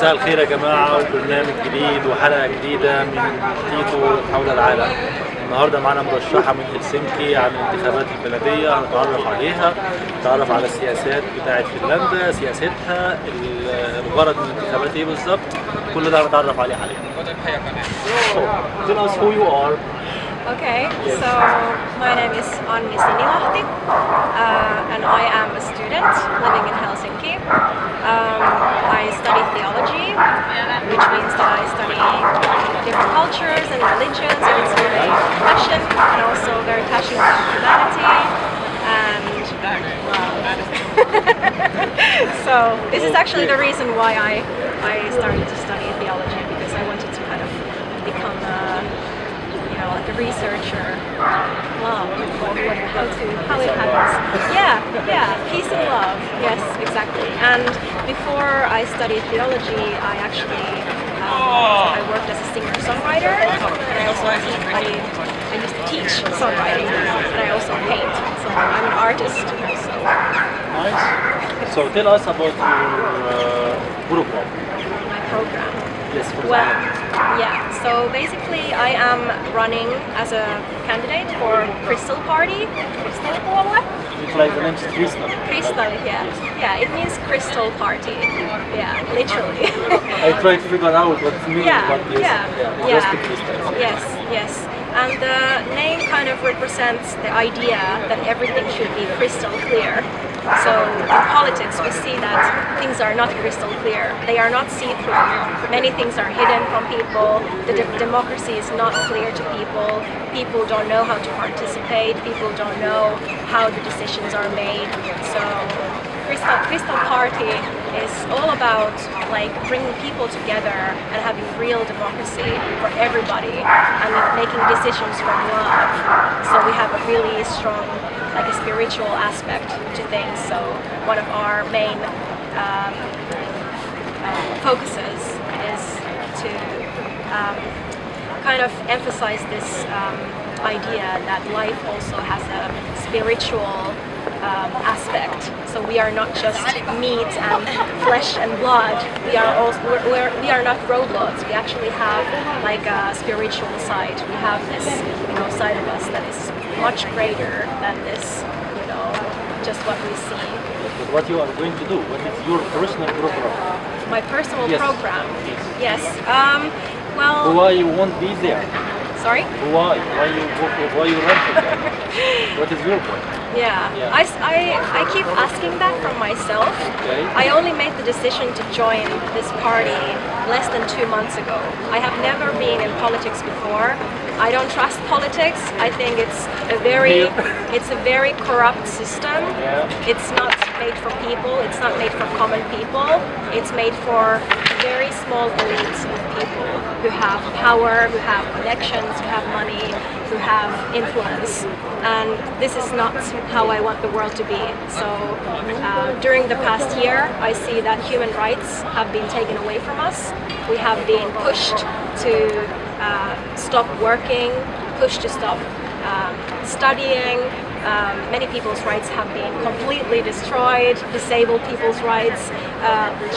مساء الخير يا جماعة، وبرنامج جديد وحلقة جديدة من تيتو حول العالم. النهارده معانا مرشحة من هلسنكي عن الانتخابات البلدية، هنتعرف عليها، نتعرف على السياسات بتاعت فنلندا، سياستها، الغرض من الانتخابات ايه بالظبط، كل ده هنتعرف عليه حاليا. Tell us who you are. Okay, so my name is ANNI SINILAHTI and I am a student living in Helsinki. I study theology, which means that I study different cultures and religions, and it's my passion, and also very passionate about humanity and so this is actually the reason why I started to study theology, because I wanted to kind of become like a researcher. Love, how it happens. Yeah, peace and love. Yes, exactly. And before I studied theology, I actually I worked as a singer-songwriter, and I also I used to teach songwriting, and I also paint. So I'm an artist also. Nice. So tell us about your program. My program. Yes, well, yeah, so basically I am running as a candidate for Crystal Party. Crystal what? It's like the name is Crystal. Crystal, yeah. Yeah, it means Crystal Party. Yeah, literally. I tried to figure out what it means, but just the crystal. Yes. And the name kind of represents the idea that everything should be crystal clear. So in politics we see that things are not crystal clear. They are not see-through. Many things are hidden from people. The democracy is not clear to people. People don't know how to participate. People don't know how the decisions are made. So Crystal Party is all about like bringing people together and having real democracy for everybody and making decisions from love. So we have a really strong like a spiritual aspect to things. So one of our main focuses is to kind of emphasize this idea that life also has a spiritual aspect. So we are not just meat and flesh and blood. We are also we are not robots. We actually have like a spiritual side. We have this side of us that is much greater than this, just what we see. But what you are going to do? What is your personal program? My personal program? Yes. Well. Why you won't be there? Sorry? Why you run for that? What is your point? Yeah. I keep asking that from myself. Okay. I only made the decision to join this party less than 2 months ago. I have never been in politics before. I don't trust politics. I think it's a very corrupt system. Yeah. It's not made for people. It's not made for common people. It's made for very small elites of people who have power, who have connections, who have money, who have influence. And this is not how I want the world to be. So during the past year, I see that human rights have been taken away from us. We have been pushed to stop working, pushed to stop studying. Many people's rights have been completely destroyed, disabled people's rights,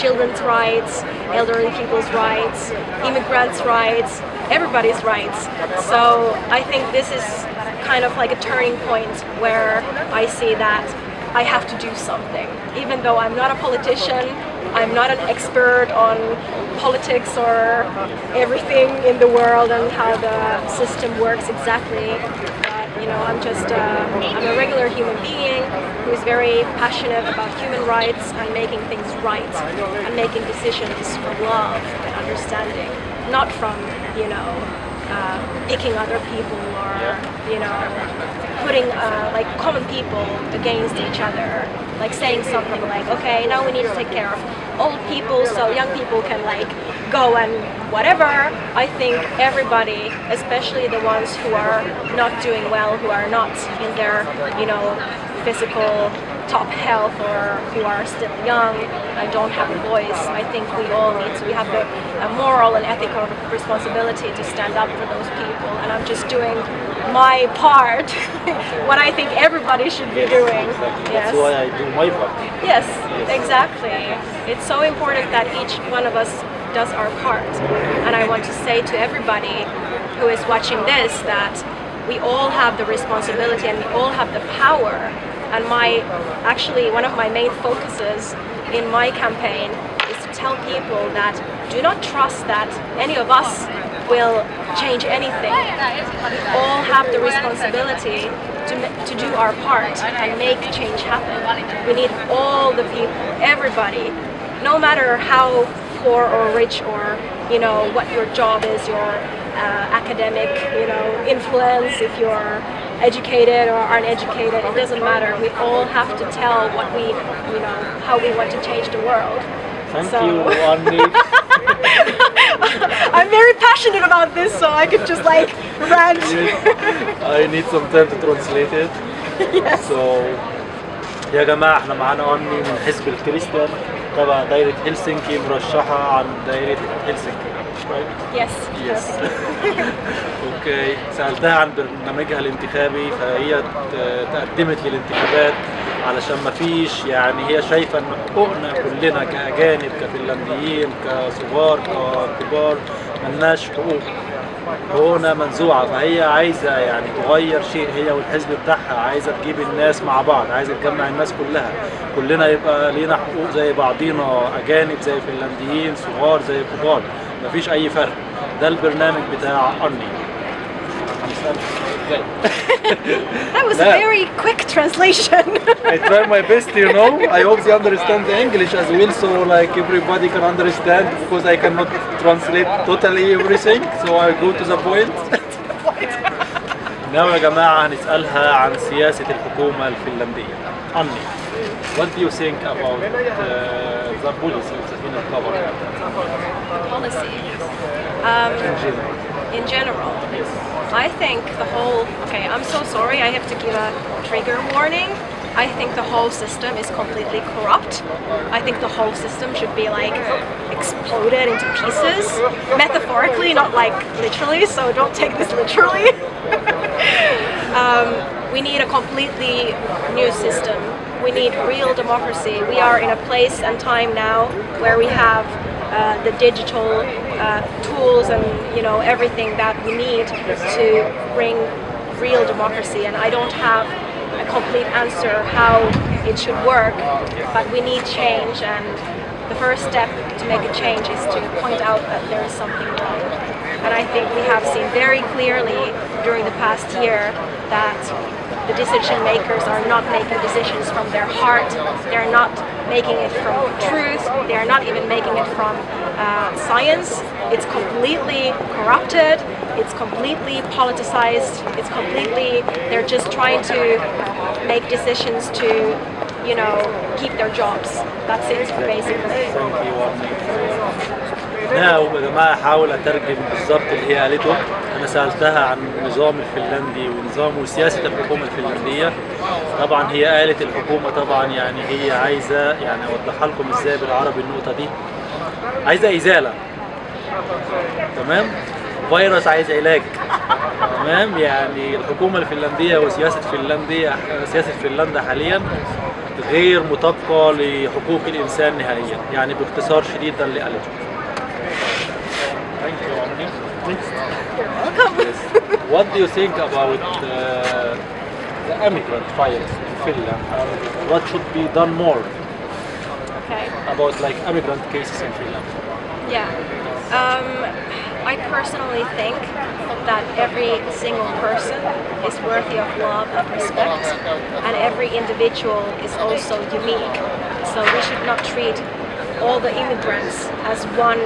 children's rights, elderly people's rights, immigrants' rights, everybody's rights. So I think this is kind of like a turning point where I see that I have to do something. Even though I'm not a politician, I'm not an expert on politics or everything in the world and how the system works exactly. I'm just I'm a regular human being who is very passionate about human rights and making things right and making decisions from love and understanding, not from picking other people or putting like common people against each other, like saying something like, okay, now we need to take care of old people so young people can like go and whatever. I think everybody, especially the ones who are not doing well, who are not in their physical top health or who are still young and don't have a voice, I think we all need to. We have a moral and ethical responsibility to stand up for those people, and I'm just doing my part, what I think everybody should be doing. Exactly. Yes. That's why I do my part. Yes, exactly. It's so important that each one of us does our part. And I want to say to everybody who is watching this that we all have the responsibility and we all have the power. And actually one of my main focuses in my campaign is to tell people that do not trust that any of us will change anything. We all have the responsibility to do our part and make change happen. We need all the people, everybody, no matter how poor or rich or what your job is, your academic influence, if you're educated or uneducated, it doesn't matter. We all have to tell what how we want to change the world. Thank you, Anni. I'm very passionate about this, so I could just rant. I need some time to translate it. Yes. So يا جماعة احنا معانا أني من حزب الكريستيان تبع دايرة هلسنكي، مرشحة عن دايرة هلسنكي. Right? Yes. Yes. اوكي، سألتها عن برنامجها الانتخابي، فهي تقدمت للانتخابات علشان ما فيش هي شايفة ان حقوقنا كلنا كأجانب كفنلنديين كصغار ككبار ملناش حقوقنا منزوعة، فهي عايزة تغير شيء هي والحزب بتاعها، عايزة تجيب الناس مع بعض، عايزة تجمع الناس كلنا يبقى لينا حقوق زي بعضينا، أجانب زي فنلنديين، صغار زي كبار، مفيش أي فرق. ده البرنامج بتاع أني. That was a very quick translation. I try my best, I hope they understand the English as well, so everybody can understand, because I cannot translate totally everything, so I go to the point. Now يا جماعة هنسألها عن سياسة الحكومة الفنلندية. أني, what do you think about the policy of the Finnish Policy. In general, I think I'm so sorry, I have to give a trigger warning. I think the whole system is completely corrupt. I think the whole system should be exploded into pieces, metaphorically, not literally, so don't take this literally. We need a completely new system. We need real democracy. We are in a place and time now where we have the digital tools and everything that we need to bring real democracy, and I don't have a complete answer how it should work, but we need change, and the first step to make a change is to point out that there is something wrong. And I think we have seen very clearly during the past year that the decision makers are not making decisions from their heart, they're not making it from truth, they're not even making it from science. It's completely corrupted, it's completely politicized, they're just trying to make decisions to, keep their jobs. That's it, basically. Now يا جماعة هحاول أترجم بالظبط اللي هي قالته. أنا سألتها عن النظام الفنلندي ونظام وسياسة الحكومة الفنلندية. طبعا هي قالت الحكومة طبعا هي عايزة أوضحها لكم إزاي بالعربي النقطة دي. عايزة إزالة. تمام؟ فيروس عايز علاج. تمام؟ الحكومة الفنلندية وسياسة فنلندا حاليا غير مطابقة لحقوق الإنسان نهائيا. باختصار شديد ده اللي قالته. Thank you, Anni. You're welcome. What do you think about the immigrant files in Finland? What should be done more about immigrant cases in Finland? Yeah. I personally think that every single person is worthy of love and respect, and every individual is also unique. So we should not treat all the immigrants as one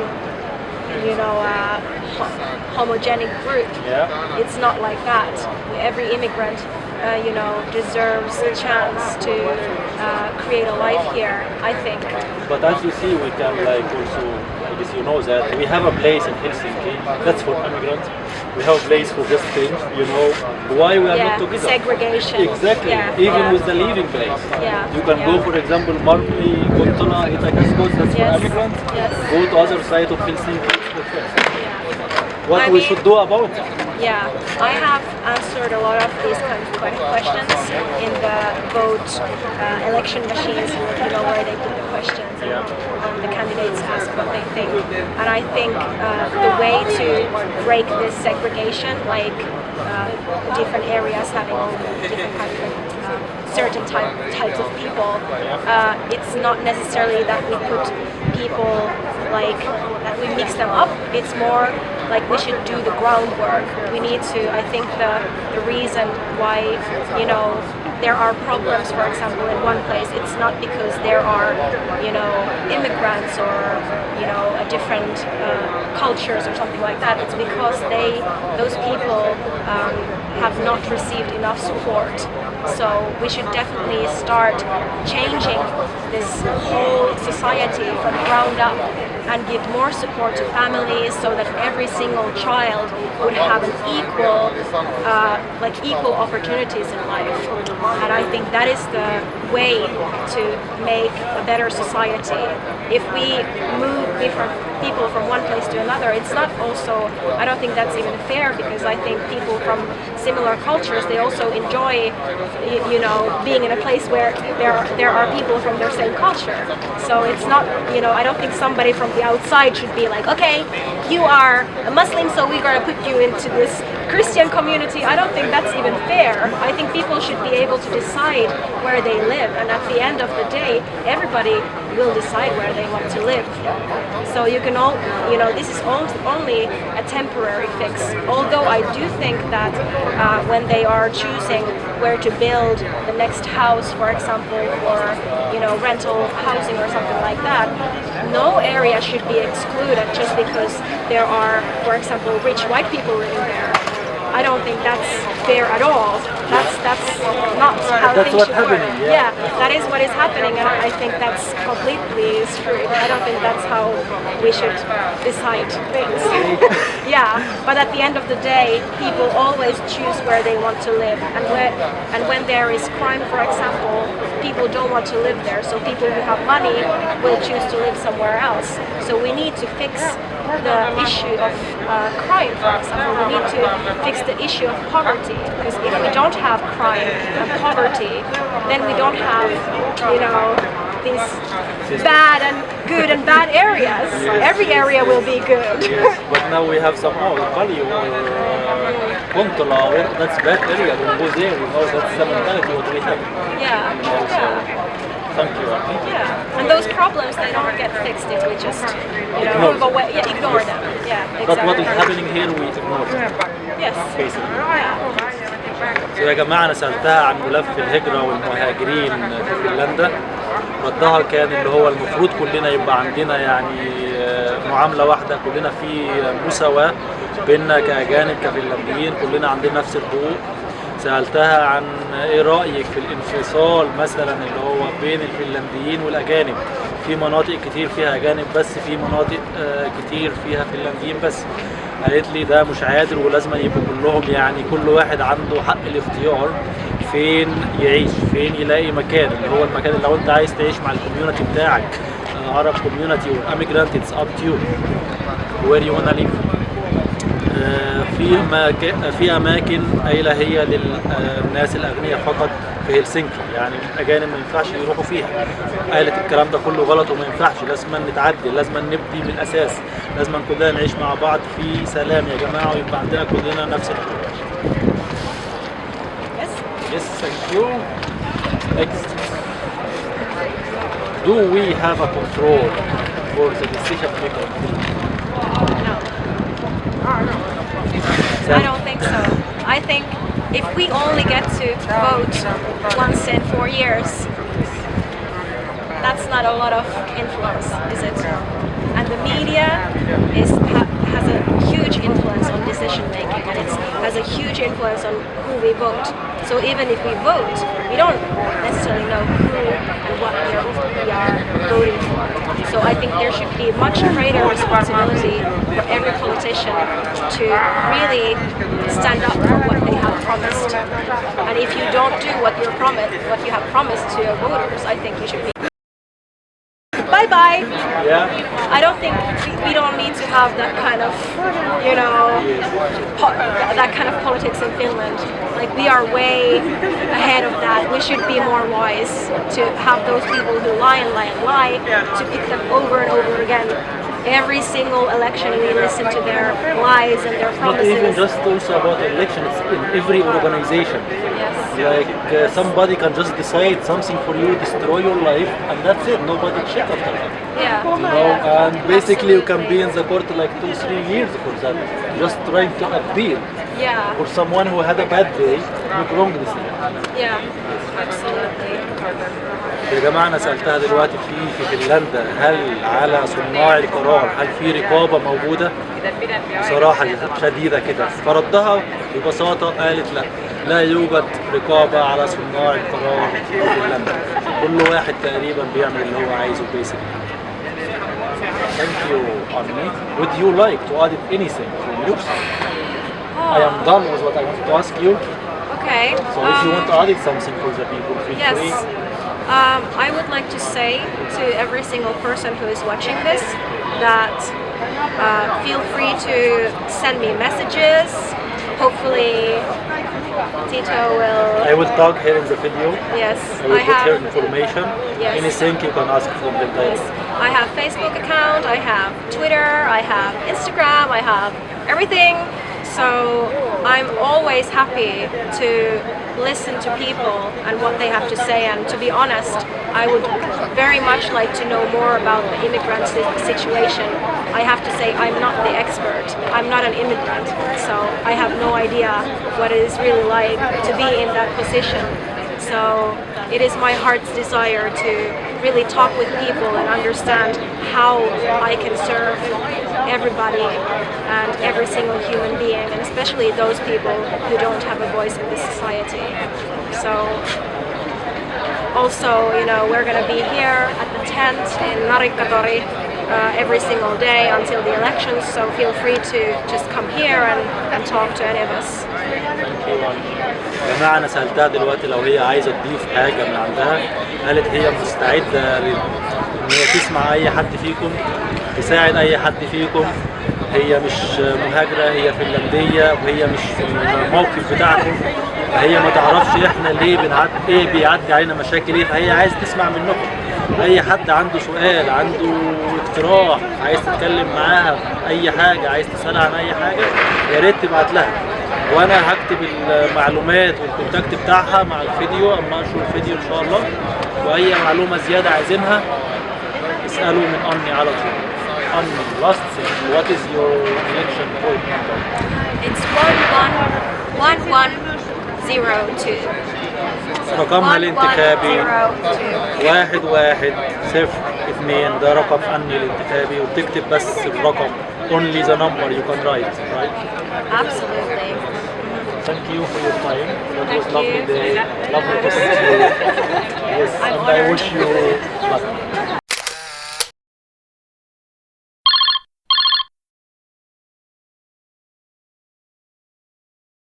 homogenic group. Yeah. It's not like that. Every immigrant, deserves a chance to create a life here, I think. But as you see, we can also, I guess you know that, we have a place in Helsinki, that's for immigrants. We have a place for just things, why we are not together. Segregation. Exactly, even with the living place. Yeah. You can go, for example, Marmeli, Kontona, Itakas, that's for immigrants. Yes. Go to other side of Helsinki, it's for friends. what we should do about it. Yeah, I have answered a lot of these kind of questions in the vote election machines, where they put the questions and the candidates ask what they think. And I think the way to break this segregation, like different areas having different kinds of certain types of people, it's not necessarily that we put people like that we mix them up. It's more like we should do the groundwork. We need to, I think the reason why, there are problems, for example, in one place, it's not because there are, immigrants or, different cultures or something like that. It's because those people have not received enough support. So we should definitely start changing this whole society from ground up and give more support to families so that every single child would have an equal opportunities in life. And I think that is the way to make a better society. If we move different people from one place to another, it's not also, I don't think that's even fair, because I think people from similar cultures, they also enjoy, being in a place where there are people from their same culture. So it's not, I don't think somebody from the outside should be like, okay, you are a Muslim, so we're going to put you into this Christian community. I don't think that's even fair. I think people should be able to decide where they live, and at the end of the day, everybody will decide where they want to live. So you can all, this is only a temporary fix. Although I do think that when they are choosing where to build the next house, for example, or rental housing or something like that, no area should be excluded just because there are, for example, rich white people living there. I don't think that's fair at all. That's not how things should work. Yeah, that is what is happening, and I think that's completely screwed. I don't think that's how we should decide things. Yeah, but at the end of the day, people always choose where they want to live, and when there is crime, for example, people don't want to live there. So people who have money will choose to live somewhere else. So we need to fix the issue of crime, for example. We need to fix the issue of poverty, because if we don't have crime and poverty, then we don't have, these bad and good and bad areas. Every area will be good. Yes, but now we have some value or contola, that's bad area, don't go there, that's the mentality what we have. Yeah. Also, thank you. Yeah, and those problems, they don't get fixed if we just, move away, ignore them. Yeah, exactly. But what is happening here, we ignore them. Yes. Basically. Yeah. يا جماعة أنا سألتها عن ملف الهجرة والمهاجرين في فنلندا. ردها كان اللي هو المفروض كلنا يبقى عندنا يعني معاملة واحدة، كلنا في مساواة بيننا كأجانب كفنلنديين، كلنا عندنا نفس الحقوق. سألتها عن إيه رأيك في الانفصال مثلا اللي هو بين الفنلنديين والأجانب، في مناطق كتير فيها أجانب بس، في مناطق كتير فيها فنلنديين بس. قالت لي ده مش عادل ولازم يبقوا كلهم، يعني كل واحد عنده حق الاختيار فين يعيش، فين يلاقي مكان، اللي هو المكان اللي لو انت عايز تعيش مع الكوميونتي بتاعك، عرب كوميونتي والاميجرانت، اتس اب تو يو وير يو وانا ليف. في اماكن قايله هي للناس الاغنياء فقط في هلسنكي، يعني الاجانب ما ينفعش يروحوا فيها. قالت الكلام ده كله غلط وما ينفعش، لازم نتعدل، لازم نبدي من الاساس، لازم كلنا نعيش مع بعض في سلام يا جماعه، ويبقى عندنا كلنا نفس الحقوق. Yes, thank you. Next. Do we have a control for the decision making? No. I don't think so. I think if we only get to vote once in 4 years, that's not a lot of influence, is it? And the media has a huge influence on decision making, and it has a huge influence on who we vote. So even if we vote, we don't necessarily know who and what we are voting for. So I think there should be much greater responsibility for every politician to really stand up for what they have promised. And if you don't do what you have promised to your voters, I think you should be. bye bye. Yeah. I don't think we don't need to have that kind of, you know, that kind of politics in Finland. Like we are way ahead of that. We should be more wise to have those people who lie and lie and lie, to pick them over and over again. Every single election we listen to their lies and their Not promises. even just also about election, it's in every organization. Yes. Like somebody can just decide something for you, destroy your life, and that's it. Nobody check after that. Yeah. You know, and basically you can be in the court like 2-3 years for that, just trying to appeal Yeah. for someone who had a bad day, make wrong decision. Yeah. Absolutely. يا جماعة أنا سألتها دلوقتي في فنلندا، هل على صناع القرار هل في رقابة موجودة؟ بصراحة شديدة كده، فردها ببساطة قالت لا، لا يوجد رقابة على صناع القرار في فنلندا، كل واحد تقريبا بيعمل اللي هو عايزه basically. Thank you, Anni. Would you like to add anything from your side? I am done with what I wanted to ask you. Okay. So if you want to add something for the people, feel Yes. free. I would like to say to every single person who is watching this that feel free to send me messages. Hopefully, Tito will. I will tag her in the video. Yes, I will put her have. information. Yes. Anything you can ask from the guys. Yes, I have Facebook account. I have Twitter. I have Instagram. I have everything. So I'm always happy to listen to people and what they have to say, and to be honest, I would very much like to know more about the immigrant situation. I have to say I'm not the expert. I'm not an immigrant, so I have no idea what it is really like to be in that position. So it is my heart's desire to really talk with people and understand how I can serve everybody and every single human being, and especially those people who don't have a voice in this society. So also, you know, we're going to be here at the tent in Narikkatori every single day until the elections, so feel free to just come here and talk to any of us. يا جماعة أنا سألتها دلوقتي لو هي عايزة تضيف حاجة من عندها، قالت هي مستعدة إن هي تسمع أي حد فيكم، تساعد أي حد فيكم. هي مش مهاجرة، هي فنلندية وهي مش في الموقف بتاعكم، فهي ما تعرفش إحنا ليه بنعدي إيه بيعدي علينا مشاكل إيه، فهي عايز تسمع منكم. أي حد عنده سؤال، عنده اقتراح، عايز تتكلم معاها في أي حاجة، عايز تسألها عن أي حاجة، يا ريت تبعت لها، وانا هكتب المعلومات والكونتاكت بتاعها مع الفيديو اما انشر الفيديو ان شاء الله. واي معلومه زياده عايزينها اسالوا من اني على طول. اني last thing, what is your election code number? It's 111102. رقمها الانتخابي 1102. 1102. ده رقم اني الانتخابي، وبتكتب بس الرقم only the number you can write, right? Absolutely. Thank you for your time. That was Thank lovely you. day. Lovely to see you. Yes, I'm and I honored. wish you luck.